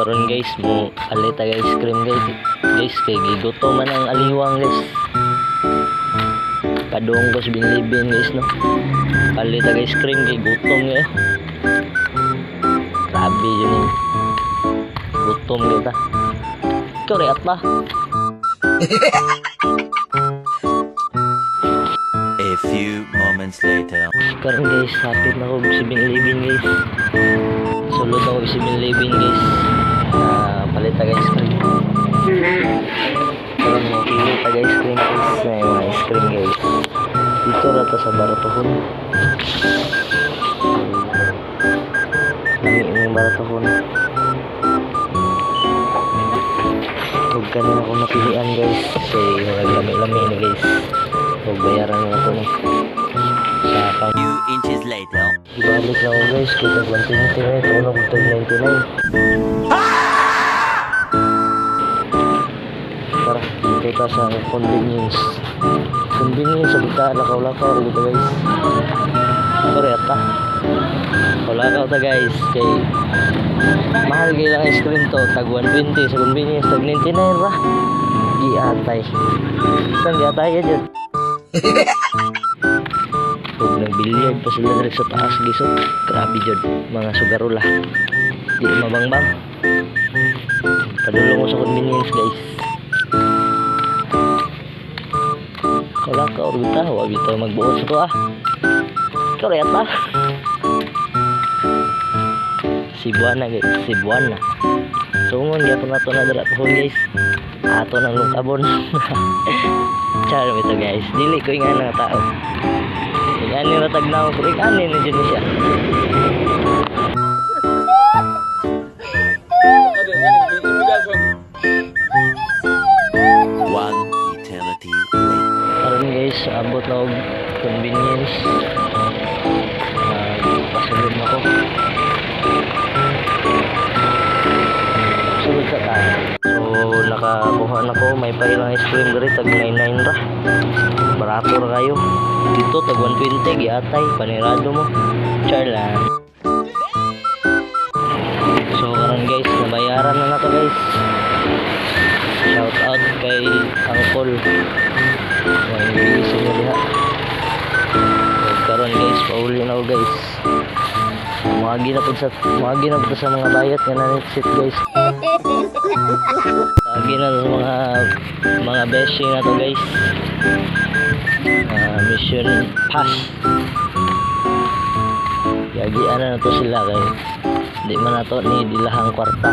karon guys mo alita ice cream guys kay gigoto man ang aliwang guys. Padung ko sa binlibin guys no. Alita ice cream kay gutom nga. Grabe yun eh. Gutom kita. Koreat lah. A few moments later. Karon guys, hapit na ko sa binlibin guys. Sulod na ko sa binlibin guys. Palita ice cream. Karon mo pilita ice cream guys. Na yung ice cream guys. Dito rata sa baratohon. Lami yung baratohon. Huwag ka na akong napilian guys. Kasi lami-lami na guys. Huwag bayaran na ito na. Sa account. Few inches later. Ibalik na ako guys. Kita 129. Ito na kung 99. Para kita sa convenience. Convenience sa bita. Lakaw-lakaw. Dito guys. Koreta. Lakaw ta guys. Kay mahal kayo lang ice cream to. Tag 120. Sa convenience. Tag 99 ra. Giatay. Saan giatay ka dyan? Huwag nag-billiard pa sila direct sa taas gisot. Grabe dyan. Mga sugarula. Di mabangbang. Padulong ko sa convenience guys. Kalaka or bita. Huwag bita magbuot sa to ah. Koreat lah. Cebuana guys. Cebuana. Tungon di ako na ito na dala pohon guys. Ato ng lungkabon. Charo ito guys. Dili ko ingan ng tao. Ingan yung ratag na ako. Ingan na dyan siya. One eternity later. Karon guys, abot na og convenience. Pasulod na ko. Sulod sa tayo. So nakakuha na ko. May pailang ice cream gari. Tag 99 ra. Barato ra kayo. Dito tag 120. Giatay. Panirado mo. Charlan. So karon guys, nabayaran na to guys. Shout out kay Uncle. May bilis nyo diha. Karon guys, pauli na ko guys. Magi na po sa mga bayat nga nanitsit guys. Magi na sa mga beshi na to guys. Mission pass. Yagian na to sila kay di man na to ni dilahang kwarta.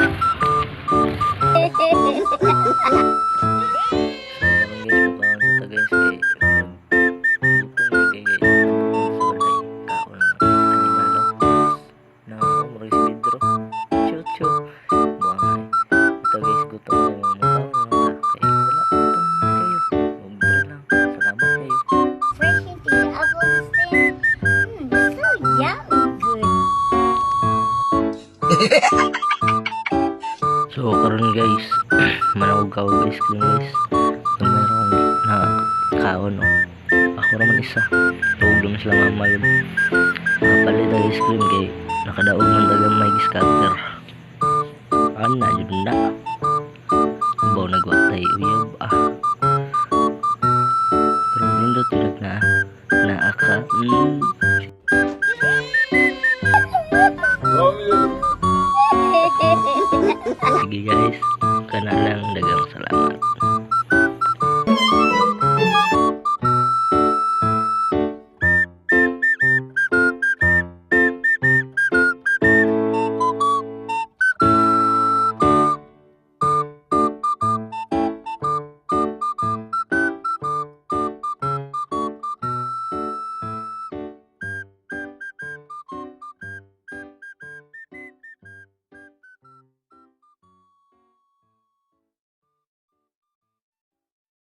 So karon guys, manawag ka guys guys. Mayroong na kaon no. Ako raman isa. Tuog naman sila mama yun. Nakapalit ang ice cream kay nakadaog man dagang may scatter. Ana yun na. Baw nagwatay uyab ah. Pero nindot tulad na naaka. Sige guys, kana lang dagang salamat.